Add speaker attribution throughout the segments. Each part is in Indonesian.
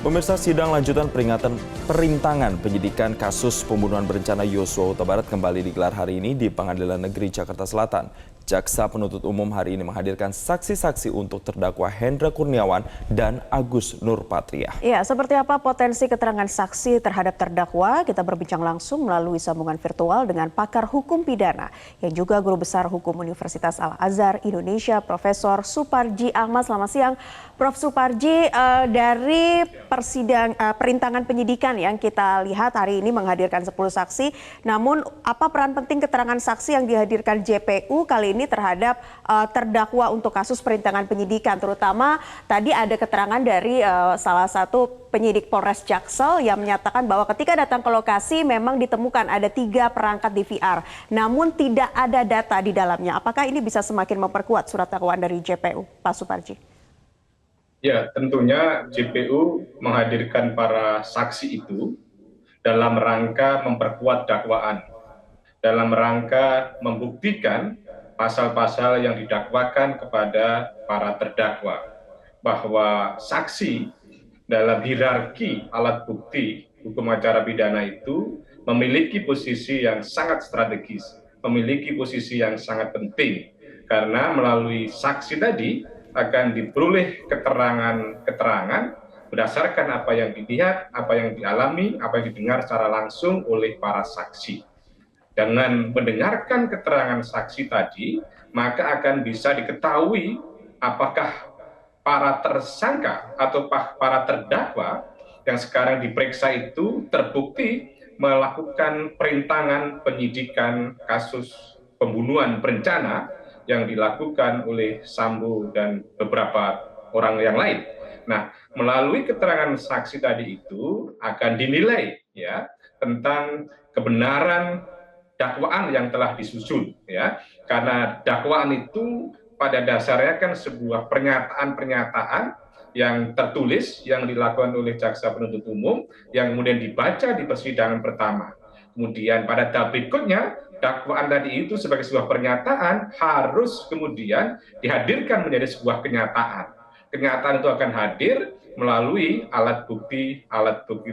Speaker 1: Pemirsa, sidang lanjutan perintangan penyidikan kasus pembunuhan berencana Yosua Huta Barat kembali digelar hari ini di Pengadilan Negeri Jakarta Selatan. Jaksa penuntut umum hari ini menghadirkan saksi-saksi untuk terdakwa Hendra Kurniawan dan Agus Nurpatria.
Speaker 2: Ya, seperti apa potensi keterangan saksi terhadap terdakwa? Kita berbincang langsung melalui sambungan virtual dengan pakar hukum pidana yang juga guru besar hukum Universitas Al-Azhar Indonesia, Profesor Suparji Ahmad. Selamat siang, Prof. Suparji. Dari perintangan penyidikan yang kita lihat hari ini menghadirkan 10 saksi, namun apa peran penting keterangan saksi yang dihadirkan JPU kali ini terhadap terdakwa untuk kasus perintangan penyidikan, terutama tadi ada keterangan dari salah satu penyidik Polres Jaksel yang menyatakan bahwa ketika datang ke lokasi memang ditemukan ada 3 perangkat DVR, namun tidak ada data di dalamnya. Apakah ini bisa semakin memperkuat surat dakwaan dari JPU, Pak Suparji?
Speaker 3: Ya, tentunya JPU menghadirkan para saksi itu dalam rangka memperkuat dakwaan, dalam rangka membuktikan pasal-pasal yang didakwakan kepada para terdakwa, bahwa saksi dalam hierarki alat bukti hukum acara pidana itu memiliki posisi yang sangat strategis, memiliki posisi yang sangat penting, karena melalui saksi tadi akan diperoleh keterangan-keterangan berdasarkan apa yang dilihat, apa yang dialami, apa yang didengar secara langsung oleh para saksi. Dengan mendengarkan keterangan saksi tadi, maka akan bisa diketahui apakah para tersangka atau para terdakwa yang sekarang diperiksa itu terbukti melakukan perintangan penyidikan kasus pembunuhan berencana yang dilakukan oleh Sambo dan beberapa orang yang lain. Nah, melalui keterangan saksi tadi itu akan dinilai ya tentang kebenaran dakwaan yang telah disusun ya. Karena dakwaan itu pada dasarnya kan sebuah pernyataan-pernyataan yang tertulis yang dilakukan oleh jaksa penuntut umum yang kemudian dibaca di persidangan pertama. Kemudian pada tahap berikutnya dakwaan tadi itu sebagai sebuah pernyataan harus kemudian dihadirkan menjadi sebuah kenyataan. Kenyataan itu akan hadir melalui alat bukti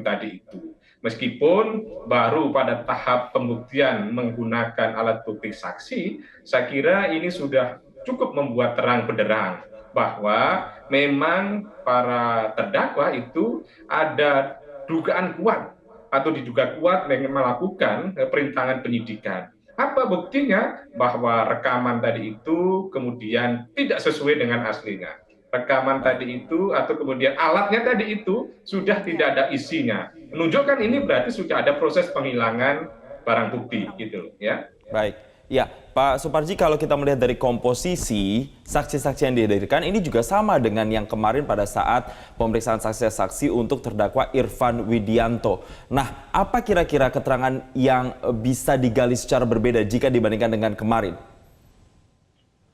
Speaker 3: tadi itu. Meskipun baru pada tahap pembuktian menggunakan alat bukti saksi, saya kira ini sudah cukup membuat terang benderang bahwa memang para terdakwa itu ada dugaan kuat atau diduga kuat melakukan perintangan penyidikan. Apa buktinya? Bahwa rekaman tadi itu kemudian tidak sesuai dengan aslinya. Rekaman tadi itu atau kemudian alatnya tadi itu sudah tidak ada isinya. Menunjukkan ini berarti sudah ada proses penghilangan barang bukti gitu ya.
Speaker 1: Baik. Ya, Pak Suparji, kalau kita melihat dari komposisi saksi-saksi yang dihadirkan, ini juga sama dengan yang kemarin pada saat pemeriksaan saksi-saksi untuk terdakwa Irfan Widianto. Nah, apa kira-kira keterangan yang bisa digali secara berbeda jika dibandingkan dengan kemarin?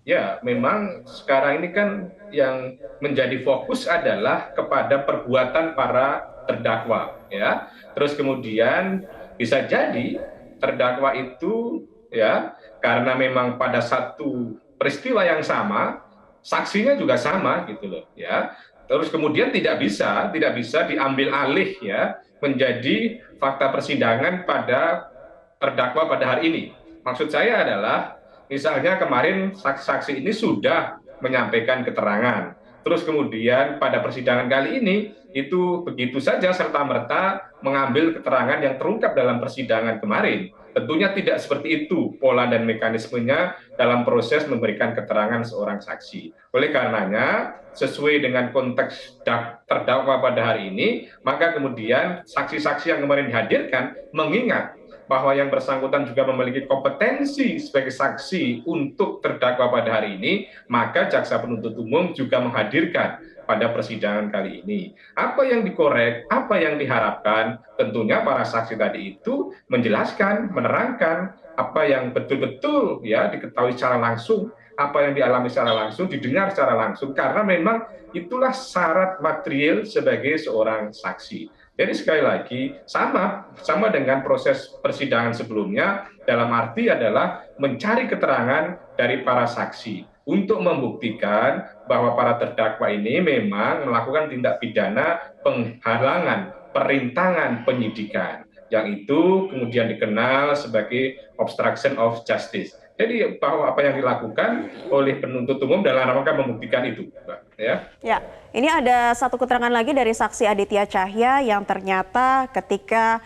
Speaker 3: Ya, memang sekarang ini kan yang menjadi fokus adalah kepada perbuatan para terdakwa, ya. Terus kemudian bisa jadi terdakwa itu ya karena memang pada satu peristiwa yang sama saksinya juga sama gitu loh ya, terus kemudian tidak bisa diambil alih ya menjadi fakta persidangan pada terdakwa pada hari ini. Maksud saya adalah misalnya kemarin saksi-saksi ini sudah menyampaikan keterangan, terus kemudian pada persidangan kali ini itu begitu saja serta-merta mengambil keterangan yang terungkap dalam persidangan kemarin. Tentunya tidak seperti itu pola dan mekanismenya dalam proses memberikan keterangan seorang saksi. Oleh karenanya, sesuai dengan konteks terdakwa pada hari ini, maka kemudian saksi-saksi yang kemarin dihadirkan mengingat bahwa yang bersangkutan juga memiliki kompetensi sebagai saksi untuk terdakwa pada hari ini, maka jaksa penuntut umum juga menghadirkan pada persidangan kali ini. Apa yang dikorek, apa yang diharapkan, tentunya para saksi tadi itu menjelaskan, menerangkan apa yang betul-betul ya diketahui secara langsung, apa yang dialami secara langsung, didengar secara langsung, karena memang itulah syarat material sebagai seorang saksi. Jadi sekali lagi sama dengan proses persidangan sebelumnya, dalam arti adalah mencari keterangan dari para saksi. untuk membuktikan bahwa para terdakwa ini memang melakukan tindak pidana penghalangan, perintangan penyidikan, yang itu kemudian dikenal sebagai obstruction of justice. Jadi bahwa apa yang dilakukan oleh penuntut umum dalam rangka membuktikan itu, Mbak. Ya.
Speaker 2: Ya, ini ada satu keterangan lagi dari saksi Aditya Cahya yang ternyata ketika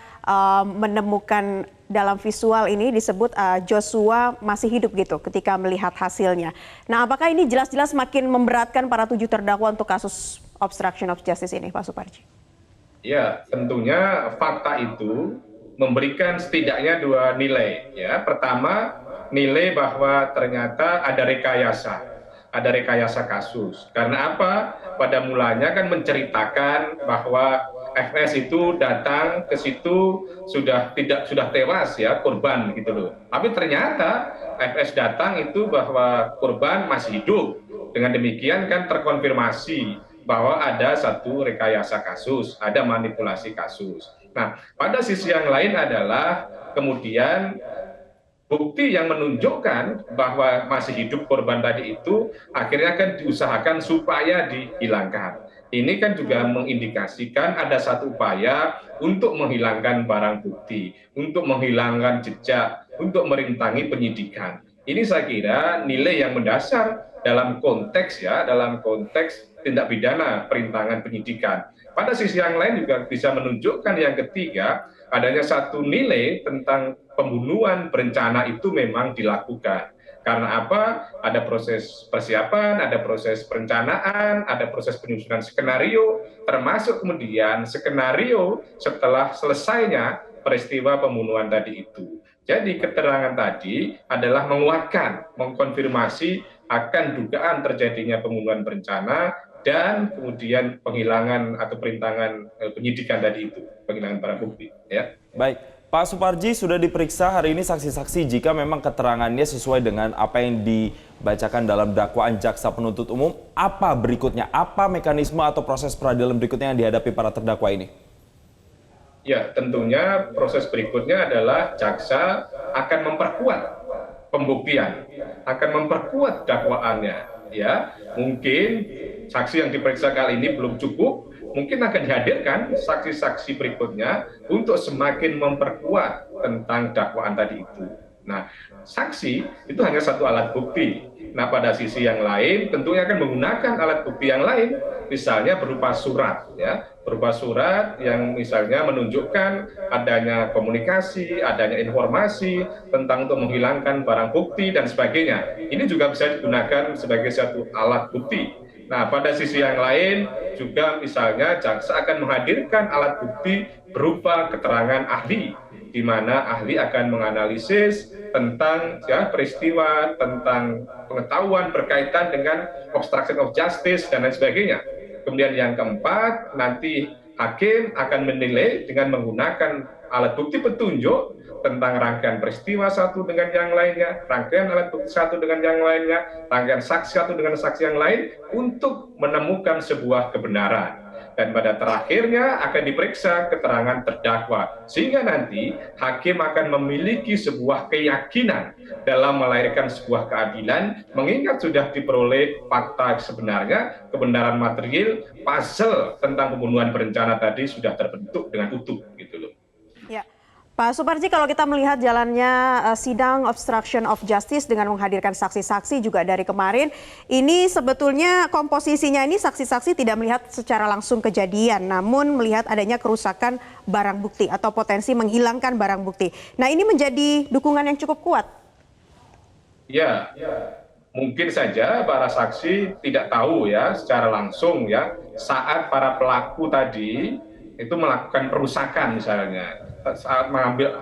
Speaker 2: menemukan dalam visual ini disebut Joshua masih hidup gitu ketika melihat hasilnya. Nah, apakah ini jelas-jelas makin memberatkan para 7 terdakwa untuk kasus obstruction of justice ini, Pak Suparji?
Speaker 3: Ya, tentunya fakta itu memberikan setidaknya 2 nilai. Ya, pertama nilai bahwa ternyata ada rekayasa kasus. Karena apa? Pada mulanya kan menceritakan bahwa FS itu datang ke situ sudah tewas ya, korban gitu loh. Tapi ternyata FS datang itu bahwa korban masih hidup. Dengan demikian kan terkonfirmasi bahwa ada satu rekayasa kasus, ada manipulasi kasus. Nah, pada sisi yang lain adalah kemudian bukti yang menunjukkan bahwa masih hidup korban tadi itu akhirnya kan diusahakan supaya dihilangkan. Ini kan juga mengindikasikan ada satu upaya untuk menghilangkan barang bukti, untuk menghilangkan jejak, untuk merintangi penyidikan. Ini saya kira nilai yang mendasar dalam konteks tindak pidana perintangan penyidikan. Pada sisi yang lain juga bisa menunjukkan yang ketiga, adanya satu nilai tentang pembunuhan berencana itu memang dilakukan. Karena apa? Ada proses persiapan, ada proses perencanaan, ada proses penyusunan skenario, termasuk kemudian skenario setelah selesainya peristiwa pembunuhan tadi itu. Jadi keterangan tadi adalah menguatkan, mengkonfirmasi akan dugaan terjadinya pembunuhan berencana dan kemudian penghilangan atau perintangan penyidikan tadi itu, penghilangan barang bukti. Ya.
Speaker 1: Baik. Pak Suparji sudah diperiksa hari ini saksi-saksi jika memang keterangannya sesuai dengan apa yang dibacakan dalam dakwaan jaksa penuntut umum. Apa berikutnya? Apa mekanisme atau proses peradilan berikutnya yang dihadapi para terdakwa ini?
Speaker 3: Ya, tentunya proses berikutnya adalah jaksa akan memperkuat pembuktian, akan memperkuat dakwaannya. Ya, mungkin saksi yang diperiksa kali ini belum cukup, mungkin akan dihadirkan saksi-saksi berikutnya untuk semakin memperkuat tentang dakwaan tadi itu. Nah, saksi itu hanya satu alat bukti. Nah, pada sisi yang lain tentunya akan menggunakan alat bukti yang lain, misalnya berupa surat, ya, berupa surat yang misalnya menunjukkan adanya komunikasi, adanya informasi tentang untuk menghilangkan barang bukti dan sebagainya. Ini juga bisa digunakan sebagai satu alat bukti. Nah, pada sisi yang lain juga misalnya jaksa akan menghadirkan alat bukti berupa keterangan ahli, di mana ahli akan menganalisis tentang ya, peristiwa, tentang pengetahuan berkaitan dengan obstruction of justice dan lain sebagainya. Kemudian yang keempat, nanti hakim akan menilai dengan menggunakan alat bukti petunjuk tentang rangkaian peristiwa satu dengan yang lainnya, rangkaian alat bukti satu dengan yang lainnya, rangkaian saksi satu dengan saksi yang lain untuk menemukan sebuah kebenaran. Dan pada terakhirnya akan diperiksa keterangan terdakwa. Sehingga nanti hakim akan memiliki sebuah keyakinan dalam melahirkan sebuah keadilan, mengingat sudah diperoleh fakta sebenarnya, kebenaran material, puzzle tentang pembunuhan berencana tadi sudah terbentuk dengan utuh gitu loh.
Speaker 2: Ya. Pak Suparji, kalau kita melihat jalannya sidang obstruction of justice dengan menghadirkan saksi-saksi juga dari kemarin, ini sebetulnya komposisinya ini saksi-saksi tidak melihat secara langsung kejadian, namun melihat adanya kerusakan barang bukti atau potensi menghilangkan barang bukti. Nah, ini menjadi dukungan yang cukup kuat.
Speaker 3: Ya, mungkin saja para saksi tidak tahu ya secara langsung ya saat para pelaku tadi itu melakukan perusakan misalnya. Saat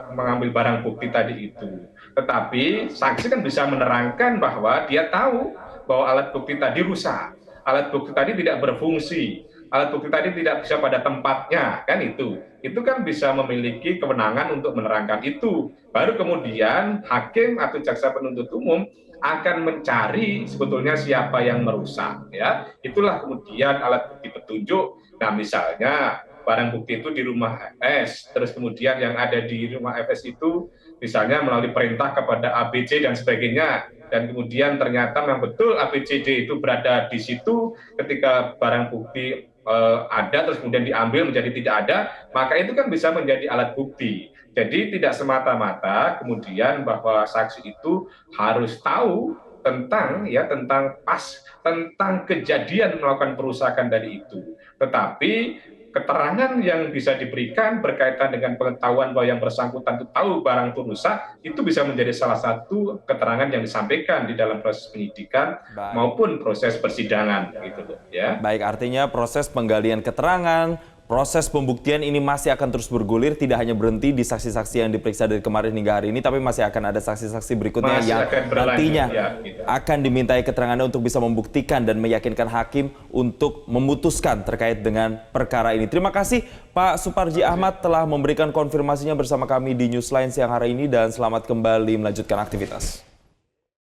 Speaker 3: mengambil barang bukti tadi itu. Tetapi saksi kan bisa menerangkan bahwa dia tahu bahwa alat bukti tadi rusak, alat bukti tadi tidak berfungsi, alat bukti tadi tidak bisa pada tempatnya, kan itu. Itu kan bisa memiliki kewenangan untuk menerangkan itu. Baru kemudian hakim atau jaksa penuntut umum akan mencari sebetulnya siapa yang merusak, ya. Itulah kemudian alat bukti petunjuk. Nah, misalnya barang bukti itu di rumah FS, terus kemudian yang ada di rumah FS itu misalnya melalui perintah kepada ABC dan sebagainya, dan kemudian ternyata memang betul ABCD itu berada di situ ketika barang bukti ada terus kemudian diambil menjadi tidak ada, maka itu kan bisa menjadi alat bukti. Jadi tidak semata-mata kemudian bahwa saksi itu harus tahu tentang tentang kejadian melakukan perusakan dari itu. Tetapi keterangan yang bisa diberikan berkaitan dengan pengetahuan bahwa yang bersangkutan itu tahu barang itu rusak, itu bisa menjadi salah satu keterangan yang disampaikan di dalam proses penyidikan maupun proses persidangan, gitu loh, ya.
Speaker 1: Baik, artinya proses penggalian keterangan, proses pembuktian ini masih akan terus bergulir, tidak hanya berhenti di saksi-saksi yang diperiksa dari kemarin hingga hari ini, tapi masih akan ada saksi-saksi berikutnya yang nantinya akan dimintai keterangannya untuk bisa membuktikan dan meyakinkan hakim untuk memutuskan terkait dengan perkara ini. Terima kasih Pak Suparji Ahmad telah memberikan konfirmasinya bersama kami di Newsline siang hari ini dan selamat kembali melanjutkan aktivitas.